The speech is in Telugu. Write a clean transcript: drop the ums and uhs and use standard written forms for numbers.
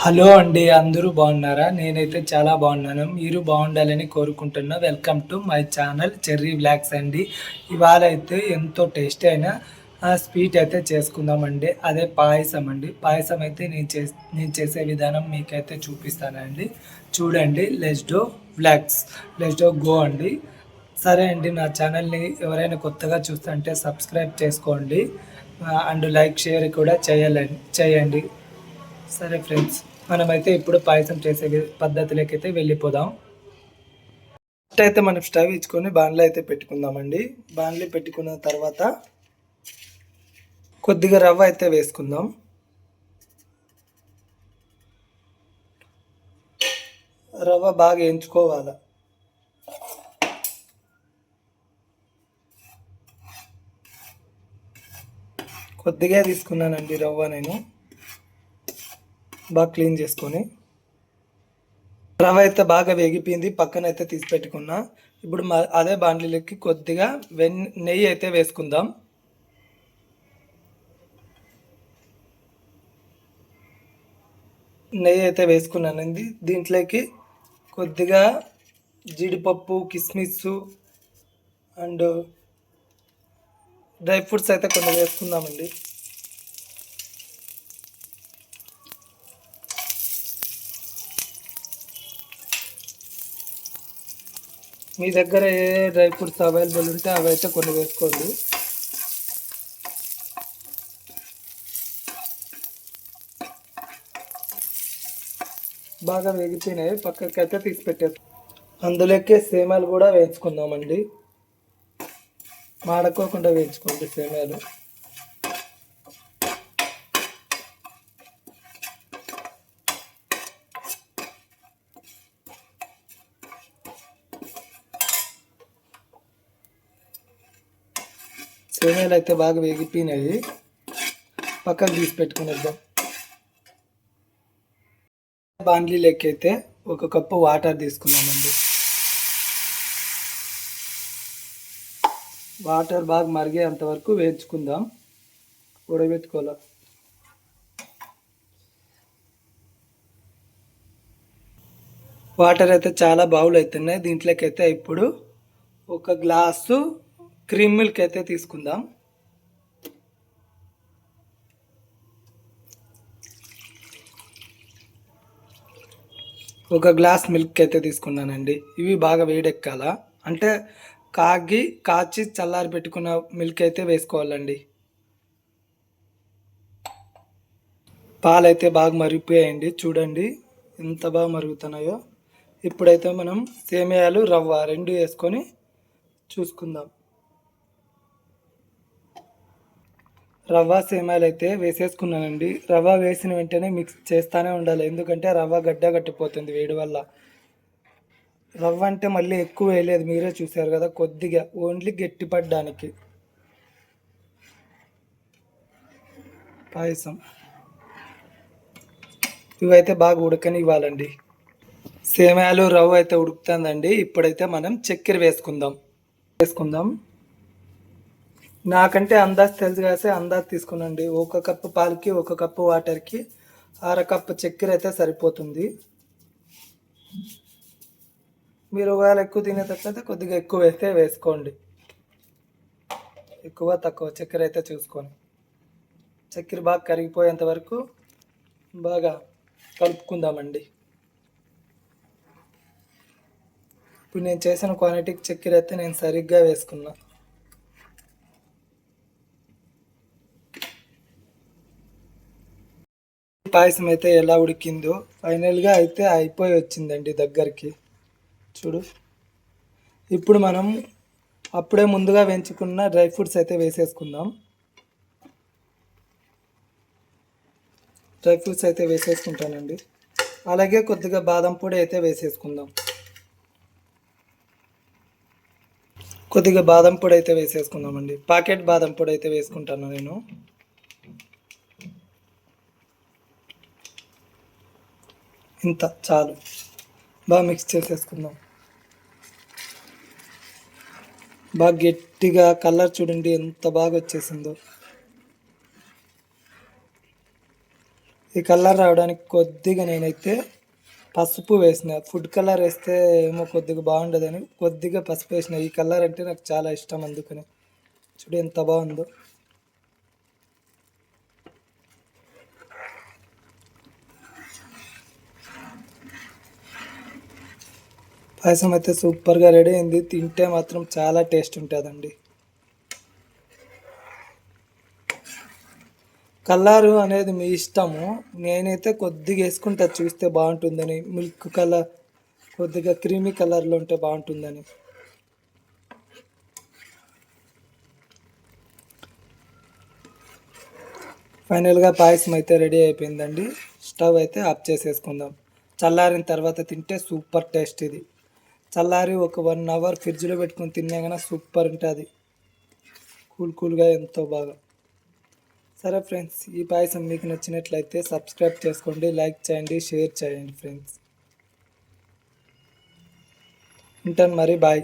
హలో అండి. అందరూ బాగున్నారా? నేనైతే చాలా బాగున్నాను. మీరు బాగుండాలని కోరుకుంటున్నా. Welcome to my channel cherry vlogs అండి. ఇవాళ అయితే ఎంతో టేస్టీ అయిన స్వీట్ అయితే చేసుకుందామండి. అదే పాయసం అండి. పాయసం అయితే నేను చేసే విధానం మీకైతే చూపిస్తానండి. చూడండి. Let's do vlogs. Let's do go అండి. సరే అండి. నా ఛానల్ని ఎవరైనా కొత్తగా చూస్తుంటే సబ్స్క్రైబ్ చేసుకోండి. అండ్ లైక్ షేర్ కూడా చేయండి. సరే ఫ్రెండ్స్, మనమైతే ఇప్పుడు పాయసం చేసే పద్ధతిలోకి అయితే వెళ్ళిపోదాం. ఫస్ట్ అయితే మనం స్టవ్ ఇచ్చుకొని బాణలో అయితే పెట్టుకుందామండి. బాణలి పెట్టుకున్న తర్వాత కొద్దిగా రవ్వ అయితే వేసుకుందాం. రవ్వ బాగా వేయించుకోవాలి. కొద్దిగా తీసుకున్నానండి రవ్వ. నేను బాగా క్లీన్ చేసుకొని రవ్వ అయితే బాగా వేగిపోయింది. పక్కన అయితే తీసి పెట్టుకున్నా. ఇప్పుడు అదే బాండ్లీలోకి కొద్దిగా నెయ్యి అయితే వేసుకుందాం. నెయ్యి అయితే వేసుకున్నానండి. దీంట్లోకి కొద్దిగా జీడిపప్పు, కిస్మిస్ అండ్ డ్రై ఫ్రూట్స్ అయితే కొన్ని వేసుకుందామండి. మీ దగ్గర ఏ డ్రై ఫ్రూట్స్ అవైలబుల్ ఉంటే అవి అయితే కొన్ని వేసుకోండి. బాగా వేగిపోయినాయి. పక్కకి అయితే తీసి పెట్టేస్తాం. అందులోకే సేమ్యాలు కూడా వేయించుకుందామండి. మాడకోకుండా వేయించుకోండి సేమ్యాలు. సేమ్యాలు అయితే బాగా వేగిపోయినాయి. పక్కన తీసి పెట్టుకునేద్దాం. బాండ్లీలోకి అయితే 1 కప్పు వాటర్ తీసుకున్నామండి. వాటర్ బాగా మరిగేంత వరకు వేయించుకుందాం. ఉడబెట్టుకోవాలి. వాటర్ అయితే చాలా బౌల్ అవుతున్నాయి. దీంట్లోకి అయితే ఇప్పుడు 1 గ్లాసు క్రీమ్ మిల్క్ అయితే తీసుకుందాం. ఒక గ్లాస్ మిల్క్ అయితే తీసుకున్నానండి. ఇవి బాగా వేడెక్కాల, అంటే కాచి చల్లారి పెట్టుకున్న మిల్క్ అయితే వేసుకోవాలండి. పాలైతే బాగా మరిగిపోయాయండి. చూడండి ఎంత బాగా మరుగుతున్నాయో. ఇప్పుడైతే మనం సేమియాలు, రవ్వ 2 వేసుకొని చూసుకుందాం. రవ్వ సేమియాలు అయితే వేసేసుకున్నానండి. రవ్వ వేసిన వెంటనే మిక్స్ చేస్తూనే ఉండాలి, ఎందుకంటే రవ్వ గడ్డ కట్టిపోతుంది వేడి వల్ల. రవ్వ అంటే మళ్ళీ ఎక్కువ వేయలేదు, మీరే చూసారు కదా, కొద్దిగా ఓన్లీ గట్టిపడడానికి. పాయసం ఇవైతే బాగా ఉడకనివ్వాలండి. సేమియాలు, రవ్వ అయితే ఉడుకుతుందండి. ఇప్పుడైతే మనం చక్కెర వేసుకుందాం. నాకంటే అందాజ్ తెలుసు కాసే అందాజ్ తీసుకునండి. 1 కప్పు పాలకి 1 కప్పు వాటర్కి 1/2 కప్పు చక్కెర అయితే సరిపోతుంది. మీరు ఒకవేళ ఎక్కువ తినేటట్లయితే కొద్దిగా ఎక్కువ వేస్తే వేసుకోండి. ఎక్కువ తక్కువ చక్కెర అయితే చూసుకొని చక్కెర బాగా కరిగిపోయేంత వరకు బాగా కలుపుకుందామండి. ఇప్పుడు నేను చేసిన క్వాంటిటీకి చక్కెర అయితే నేను సరిగ్గా వేసుకున్నా. పాయసం అయితే ఎలా ఉడికిందో ఫైనల్గా అయితే అయిపోయి వచ్చిందండి దగ్గరికి. చూడు. ఇప్పుడు మనం అప్పుడే ముందుగా వేయించుకున్న డ్రై ఫ్రూట్స్ అయితే వేసేసుకుందాం. డ్రై ఫ్రూట్స్ అయితే వేసేసుకుంటానండి. అలాగే కొద్దిగా బాదం పొడి అయితే వేసేసుకుందాం. కొద్దిగా బాదం పొడి అయితే వేసేసుకుందామండి. ప్యాకెట్ బాదం పొడి అయితే వేసుకుంటాను నేను. ఇంత చాలు. బాగా మిక్స్ చేసేసుకుందాం. బాగా గట్టిగా కలర్ చూడండి ఎంత బాగా వచ్చేసిందో. ఈ కలర్ రావడానికి కొద్దిగా నేనైతే పసుపు వేసిన. ఫుడ్ కలర్ వేస్తే ఏమో కొద్దిగా బాగుండదని కొద్దిగా పసుపు వేసిన. ఈ కలర్ అంటే నాకు చాలా ఇష్టం, అందుకని. చూడు ఎంత బాగుందో. పాయసం అయితే సూపర్గా రెడీ అయింది. తింటే మాత్రం చాలా టేస్ట్ ఉంటుందండి. కలరు అనేది మీ ఇష్టము. నేనైతే కొద్దిగా వేసుకుంటా, చూస్తే బాగుంటుందని. మిల్క్ కలర్ కొద్దిగా క్రీమీ కలర్లో ఉంటే బాగుంటుందని. ఫైనల్గా పాయసం అయితే రెడీ అయిపోయిందండి. స్టవ్ అయితే ఆఫ్ చేసేసుకుందాం. చల్లారిన తర్వాత తింటే సూపర్ టేస్ట్ ఇది. చల్లారి ఒక 1 అవర్ ఫ్రిడ్జ్లో పెట్టుకొని తిన్నా కానీ సూపర్ ఉంటుంది. కూల్గా ఎంతో బాగా. సరే ఫ్రెండ్స్, ఈ పాయసం మీకు నచ్చినట్లయితే సబ్స్క్రైబ్ చేసుకోండి, లైక్ చేయండి, షేర్ చేయండి ఫ్రెండ్స్. ఉంటాను మరి, బాయ్.